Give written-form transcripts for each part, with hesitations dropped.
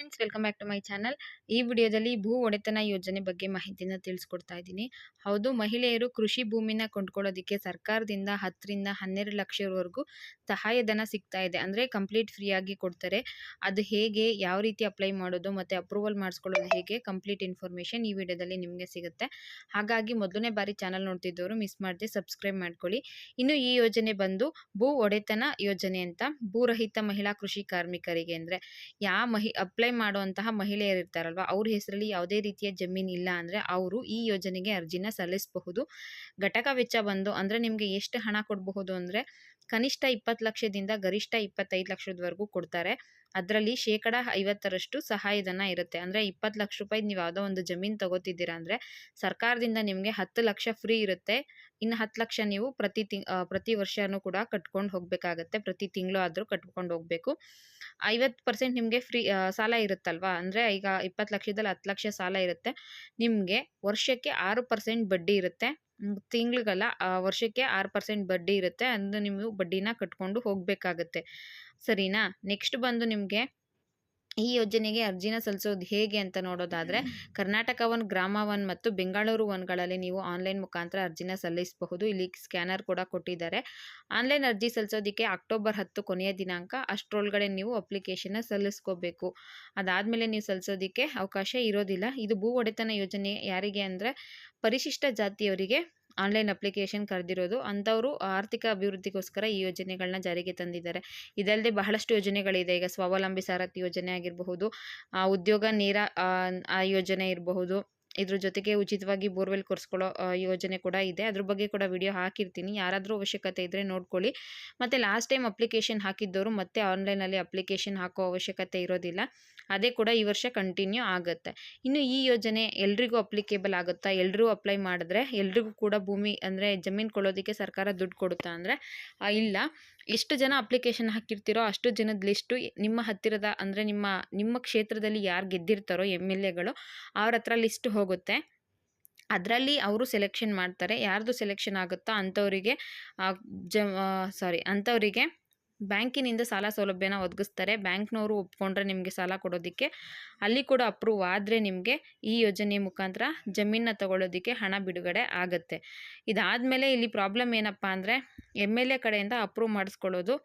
Friends, welcome back to my channel. ಈ ವಿಡಿಯೋದಲ್ಲಿ ಭೂ ಒಡೆತನ ಯೋಜನೆ ಬಗ್ಗೆ ಮಾಹಿತಿನ ತಿಳಿಸ್ಕೊಡ್ತಾ ಇದ್ದೀನಿ. ಹೌದು, ಮಹಿಳೆಯರು ಕೃಷಿ ಭೂಮಿನ ಕೊಂಡ್ಕೊಳ್ಳೋದಕ್ಕೆ ಸರ್ಕಾರದಿಂದ 10 ರಿಂದ 12 ಲಕ್ಷವರೆಗೂ ಸಹಾಯಧನ ಸಿಗ್ತಾ ಇದೆ. ಅಂದರೆ ಕಂಪ್ಲೀಟ್ ಫ್ರೀ ಆಗಿ ಕೊಡ್ತಾರೆ. ಅದು ಹೇಗೆ, ಯಾವ ರೀತಿ ಅಪ್ಲೈ ಮಾಡೋದು ಮತ್ತು ಅಪ್ರೂವಲ್ ಮಾಡಿಸ್ಕೊಳ್ಳೋದು ಹೇಗೆ, ಕಂಪ್ಲೀಟ್ ಇನ್ಫಾರ್ಮೇಷನ್ ಈ ವಿಡಿಯೋದಲ್ಲಿ ನಿಮಗೆ ಸಿಗುತ್ತೆ. ಹಾಗಾಗಿ ಮೊದಲನೇ ಬಾರಿ ಚಾನಲ್ ನೋಡ್ತಿದ್ದವರು ಮಿಸ್ ಮಾಡದೆ ಸಬ್ಸ್ಕ್ರೈಬ್ ಮಾಡ್ಕೊಳ್ಳಿ. ಇನ್ನು ಈ ಯೋಜನೆ ಬಂದು ಭೂ ಒಡೆತನ ಯೋಜನೆ ಅಂತ, ಭೂರಹಿತ ಮಹಿಳಾ ಕೃಷಿ ಕಾರ್ಮಿಕರಿಗೆ ಅಂದರೆ ಅಪ್ಲೈ ಮಾಡುವಂತಹ ಮಹಿಳೆಯರು ಇರ್ತಾರಲ್ವ, ಅವ್ರ ಹೆಸರಲ್ಲಿ ಯಾವುದೇ ರೀತಿಯ ಜಮೀನು ಇಲ್ಲ ಅಂದರೆ ಅವರು ಈ ಯೋಜನೆಗೆ ಅರ್ಜಿನ ಸಲ್ಲಿಸಬಹುದು. ಘಟಕ ವೆಚ್ಚ ಬಂದು ಅಂದರೆ ನಿಮಗೆ ಎಷ್ಟು ಹಣ ಕೊಡಬಹುದು ಅಂದರೆ ಕನಿಷ್ಠ 20 ಲಕ್ಷದಿಂದ ಗರಿಷ್ಠ 25 ಲಕ್ಷದವರೆಗೂ ಕೊಡ್ತಾರೆ. ಅದರಲ್ಲಿ 50% ಸಹಾಯಧನ ಇರುತ್ತೆ. ಅಂದರೆ 20 ಲಕ್ಷ ರೂಪಾಯಿ ನೀವು ಯಾವುದೋ ಒಂದು ಜಮೀನು ತಗೋತಿದ್ದೀರಾ ಅಂದರೆ ಸರ್ಕಾರದಿಂದ ನಿಮಗೆ 10 ಲಕ್ಷ ಫ್ರೀ ಇರುತ್ತೆ. ಇನ್ನು 10 ಲಕ್ಷ ನೀವು ಪ್ರತಿ ವರ್ಷನೂ ಕೂಡ ಕಟ್ಕೊಂಡು ಹೋಗಬೇಕಾಗತ್ತೆ. ಪ್ರತಿ ತಿಂಗಳು ಆದರೂ ಕಟ್ಕೊಂಡು ಹೋಗಬೇಕು. 50% ನಿಮಗೆ ಫ್ರೀ ಸಾಲ ಇರುತ್ತಲ್ವಾ, ಅಂದರೆ ಈಗ 20 ಲಕ್ಷದಲ್ಲಿ 10 ಲಕ್ಷ ಸಾಲ ಇರುತ್ತೆ. ನಿಮಗೆ ವರ್ಷಕ್ಕೆ 6% ಬಡ್ಡಿ ಇರುತ್ತೆ. ತಿಂಗಳಿಗಲ್ಲ, ವರ್ಷಕ್ಕೆ 6% ಬಡ್ಡಿ ಇರುತ್ತೆ. ಅದು ನೀವು ಬಡ್ಡಿನ ಕಟ್ಕೊಂಡು ಹೋಗಬೇಕಾಗತ್ತೆ. ಸರಿನಾ? ನೆಕ್ಸ್ಟ್ ಬಂದು ನಿಮಗೆ ಈ ಯೋಜನೆಗೆ ಅರ್ಜಿನ ಸಲ್ಲಿಸೋದು ಹೇಗೆ ಅಂತ ನೋಡೋದಾದರೆ, ಕರ್ನಾಟಕ ಒನ್, ಗ್ರಾಮ ಒನ್ ಮತ್ತು ಬೆಂಗಳೂರು ಒನ್ಗಳಲ್ಲಿ ನೀವು ಆನ್ಲೈನ್ ಮುಖಾಂತರ ಅರ್ಜಿನ ಸಲ್ಲಿಸಬಹುದು. ಇಲ್ಲಿ ಸ್ಕ್ಯಾನರ್ ಕೂಡ ಕೊಟ್ಟಿದ್ದಾರೆ. ಆನ್ಲೈನ್ ಅರ್ಜಿ ಸಲ್ಲಿಸೋದಕ್ಕೆ ಅಕ್ಟೋಬರ್ 10 ಕೊನೆಯ ದಿನಾಂಕ. ಅಷ್ಟರೊಳಗಡೆ ನೀವು ಅಪ್ಲಿಕೇಶನ್ನ ಸಲ್ಲಿಸ್ಕೋಬೇಕು. ಅದಾದಮೇಲೆ ನೀವು ಸಲ್ಲಿಸೋದಕ್ಕೆ ಅವಕಾಶ ಇರೋದಿಲ್ಲ. ಇದು ಭೂ ಒಡೆತನ ಯೋಜನೆ ಯಾರಿಗೆ ಅಂದರೆ ಪರಿಶಿಷ್ಟ ಜಾತಿಯವರಿಗೆ ಆನ್ಲೈನ್ ಅಪ್ಲಿಕೇಶನ್ ಕರೆದಿರೋದು. ಅಂಥವರು ಆರ್ಥಿಕ ಅಭಿವೃದ್ಧಿಗೋಸ್ಕರ ಈ ಯೋಜನೆಗಳನ್ನ ಜಾರಿಗೆ ತಂದಿದ್ದಾರೆ. ಇದಲ್ಲದೆ ಬಹಳಷ್ಟು ಯೋಜನೆಗಳಿದೆ. ಈಗ ಸ್ವಾವಲಂಬಿ ಸಾರಥಿ ಯೋಜನೆ ಆಗಿರಬಹುದು, ಉದ್ಯೋಗ ನೇರ ಯೋಜನೆ ಇರಬಹುದು. ಇದ್ರ ಜೊತೆಗೆ ಉಚಿತವಾಗಿ ಬೋರ್ವೆಲ್ ಕೊರೆಸ್ಕೊಳ್ಳೋ ಯೋಜನೆ ಕೂಡ ಇದೆ. ಅದ್ರ ಬಗ್ಗೆ ಕೂಡ ವಿಡಿಯೋ ಹಾಕಿರ್ತೀನಿ. ಯಾರಾದರೂ ಅವಶ್ಯಕತೆ ಇದ್ದರೆ ನೋಡ್ಕೊಳ್ಳಿ. ಮತ್ತು ಲಾಸ್ಟ್ ಟೈಮ್ ಅಪ್ಲಿಕೇಶನ್ ಹಾಕಿದ್ದವರು ಮತ್ತೆ ಆನ್ಲೈನಲ್ಲಿ ಅಪ್ಲಿಕೇಶನ್ ಹಾಕೋ ಅವಶ್ಯಕತೆ ಇರೋದಿಲ್ಲ. ಅದೇ ಕೂಡ ಈ ವರ್ಷ ಕಂಟಿನ್ಯೂ ಆಗುತ್ತೆ. ಇನ್ನು ಈ ಯೋಜನೆ ಎಲ್ರಿಗೂ ಅಪ್ಲಿಕೇಬಲ್ ಆಗುತ್ತಾ? ಎಲ್ಲರೂ ಅಪ್ಲೈ ಮಾಡಿದ್ರೆ ಎಲ್ರಿಗೂ ಕೂಡ ಭೂಮಿ ಅಂದರೆ ಜಮೀನು ಕೊಳ್ಳೋದಕ್ಕೆ ಸರ್ಕಾರ ದುಡ್ಡು ಕೊಡುತ್ತಾ ಅಂದರೆ ಇಲ್ಲ. ಎಷ್ಟು ಜನ ಅಪ್ಲಿಕೇಶನ್ ಹಾಕಿರ್ತೀರೋ ಅಷ್ಟು ಜನದ ಲಿಸ್ಟು ನಿಮ್ಮ ಹತ್ತಿರದ ಅಂದರೆ ನಿಮ್ಮ ಕ್ಷೇತ್ರದಲ್ಲಿ ಯಾರು ಗೆದ್ದಿರ್ತಾರೋ MLAಗಳು ಅವ್ರ ಹತ್ರ ಲಿಸ್ಟ್ ಹೋಗುತ್ತೆ. ಅದರಲ್ಲಿ ಅವರು ಸೆಲೆಕ್ಷನ್ ಮಾಡ್ತಾರೆ. ಯಾರ್ದು ಸೆಲೆಕ್ಷನ್ ಆಗುತ್ತೋ ಅಂಥವರಿಗೆ ಅಂಥವರಿಗೆ ಬ್ಯಾಂಕಿನಿಂದ ಸಾಲ ಸೌಲಭ್ಯನ ಒದಗಿಸ್ತಾರೆ. ಬ್ಯಾಂಕ್ನವರು ಒಪ್ಕೊಂಡ್ರೆ ನಿಮಗೆ ಸಾಲ ಕೊಡೋದಕ್ಕೆ, ಅಲ್ಲಿ ಕೂಡ ಅಪ್ರೂವ್ ಆದರೆ ನಿಮಗೆ ಈ ಯೋಜನೆ ಮುಖಾಂತರ ಜಮೀನನ್ನ ತಗೊಳ್ಳೋದಕ್ಕೆ ಹಣ ಬಿಡುಗಡೆ ಆಗುತ್ತೆ. ಇದಾದಮೇಲೆ ಇಲ್ಲಿ ಪ್ರಾಬ್ಲಮ್ ಏನಪ್ಪ ಅಂದರೆ MLA ಕಡೆಯಿಂದ ಅಪ್ರೂವ್ ಮಾಡಿಸ್ಕೊಳ್ಳೋದು.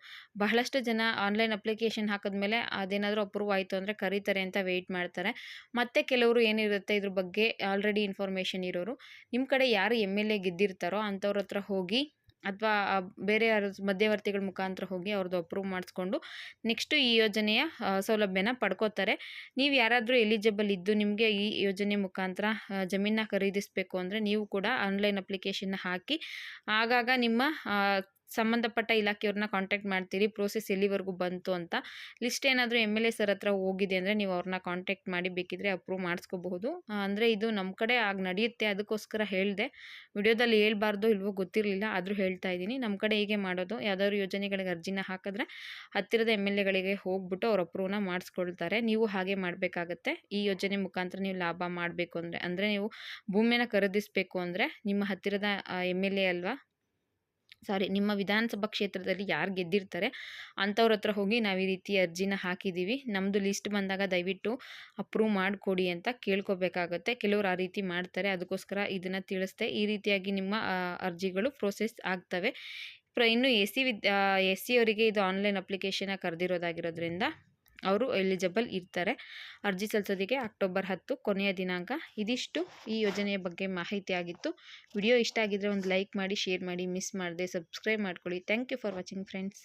ಬಹಳಷ್ಟು ಜನ ಆನ್ಲೈನ್ ಅಪ್ಲಿಕೇಶನ್ ಹಾಕಿದ್ಮೇಲೆ ಅದೇನಾದರೂ ಅಪ್ರೂವ್ ಆಯಿತು ಅಂದರೆ ಕರೀತಾರೆ ಅಂತ ವೆಯ್ಟ್ ಮಾಡ್ತಾರೆ. ಮತ್ತು ಕೆಲವರು ಏನಿರುತ್ತೆ ಇದ್ರ ಬಗ್ಗೆ ಆಲ್ರೆಡಿ ಇನ್ಫಾರ್ಮೇಷನ್ ಇರೋರು, ನಿಮ್ಮ ಕಡೆ ಯಾರು MLA ಗೆದ್ದಿರ್ತಾರೋ ಅಂಥವ್ರ ಹತ್ರ ಹೋಗಿ ಅಥವಾ ಬೇರೆ ಯಾರು ಮಧ್ಯವರ್ತಿಗಳ ಮುಖಾಂತರ ಹೋಗಿ ಅವ್ರದ್ದು ಅಪ್ರೂವ್ ಮಾಡಿಸ್ಕೊಂಡು ನೆಕ್ಸ್ಟು ಈ ಯೋಜನೆಯ ಸೌಲಭ್ಯನ ಪಡ್ಕೋತಾರೆ. ನೀವು ಯಾರಾದರೂ ಎಲಿಜಿಬಲ್ ಇದ್ದು ನಿಮಗೆ ಈ ಯೋಜನೆ ಮುಖಾಂತರ ಜಮೀನನ್ನ ಖರೀದಿಸಬೇಕು ಅಂದರೆ ನೀವು ಕೂಡ ಆನ್ಲೈನ್ ಅಪ್ಲಿಕೇಶನ್ನ ಹಾಕಿ ಆಗಾಗ ನಿಮ್ಮ ಸಂಬಂಧಪಟ್ಟ ಇಲಾಖೆಯವ್ರನ್ನ ಕಾಂಟ್ಯಾಕ್ಟ್ ಮಾಡ್ತೀರಿ. ಪ್ರೋಸೆಸ್ ಎಲ್ಲಿವರೆಗೂ ಬಂತು ಅಂತ. ಲಿಸ್ಟ್ ಏನಾದರೂ MLA ಸರ್ ಹತ್ರ ಹೋಗಿದೆ ಅಂದರೆ ನೀವು ಅವ್ರನ್ನ ಕಾಂಟ್ಯಾಕ್ಟ್ ಮಾಡಿ ಬೇಕಿದ್ರೆ ಅಪ್ರೂವ್ ಮಾಡಿಸ್ಕೋಬಹುದು. ಅಂದರೆ ಇದು ನಮ್ಮ ಕಡೆ ಆಗ ನಡೆಯುತ್ತೆ, ಅದಕ್ಕೋಸ್ಕರ ಹೇಳಿದೆ. ವಿಡಿಯೋದಲ್ಲಿ ಹೇಳ್ಬಾರ್ದು ಇಲ್ವೋ ಗೊತ್ತಿರಲಿಲ್ಲ, ಆದರೂ ಹೇಳ್ತಾ ಇದ್ದೀನಿ. ನಮ್ಮ ಕಡೆ ಹೇಗೆ ಮಾಡೋದು, ಯಾವ್ದಾದ್ರು ಯೋಜನೆಗಳಿಗೆ ಅರ್ಜಿನ ಹಾಕಿದ್ರೆ ಹತ್ತಿರದ MLAಗಳಿಗೆ ಹೋಗ್ಬಿಟ್ಟು ಅವ್ರ ಅಪ್ರೂವ್ನ ಮಾಡಿಸ್ಕೊಳ್ತಾರೆ. ನೀವು ಹಾಗೆ ಮಾಡಬೇಕಾಗತ್ತೆ. ಈ ಯೋಜನೆ ಮುಖಾಂತರ ನೀವು ಲಾಭ ಮಾಡಬೇಕು ಅಂದರೆ ನೀವು ಭೂಮಿಯನ್ನು ಖರೀದಿಸಬೇಕು ಅಂದರೆ ನಿಮ್ಮ ಹತ್ತಿರದ MLA ನಿಮ್ಮ ವಿಧಾನಸಭಾ ಕ್ಷೇತ್ರದಲ್ಲಿ ಯಾರು ಗೆದ್ದಿರ್ತಾರೆ ಅಂಥವ್ರ ಹತ್ರ ಹೋಗಿ ನಾವು ಈ ರೀತಿ ಅರ್ಜಿನ ಹಾಕಿದ್ದೀವಿ, ನಮ್ಮದು ಲಿಸ್ಟ್ ಬಂದಾಗ ದಯವಿಟ್ಟು ಅಪ್ರೂವ್ ಮಾಡಿಕೊಡಿ ಅಂತ ಕೇಳ್ಕೊಬೇಕಾಗುತ್ತೆ. ಕೆಲವರು ಆ ರೀತಿ ಮಾಡ್ತಾರೆ, ಅದಕ್ಕೋಸ್ಕರ ಇದನ್ನು ತಿಳಿಸ್ದೆ. ಈ ರೀತಿಯಾಗಿ ನಿಮ್ಮ ಅರ್ಜಿಗಳು ಪ್ರೋಸೆಸ್ ಆಗ್ತವೆ. ಇನ್ನು SC ಅವರಿಗೆ ಇದು ಆನ್ಲೈನ್ ಅಪ್ಲಿಕೇಶನ್ನ ಕರೆದಿರೋದಾಗಿರೋದ್ರಿಂದ ಅವರು ಎಲಿಜಿಬಲ್ ಇರ್ತಾರೆ. ಅರ್ಜಿ ಸಲ್ಲಿಸೋದಕ್ಕೆ ಅಕ್ಟೋಬರ್ 10 ಕೊನೆಯ ದಿನಾಂಕ. ಇದಿಷ್ಟು ಈ ಯೋಜನೆಯ ಬಗ್ಗೆ ಮಾಹಿತಿ ಆಗಿತ್ತು. ವಿಡಿಯೋ ಇಷ್ಟ ಆಗಿದ್ದರೆ ಒಂದು ಲೈಕ್ ಮಾಡಿ, ಶೇರ್ ಮಾಡಿ, ಮಿಸ್ ಮಾಡದೆ ಸಬ್ಸ್ಕ್ರೈಬ್ ಮಾಡ್ಕೊಳ್ಳಿ. Thank you for watching friends.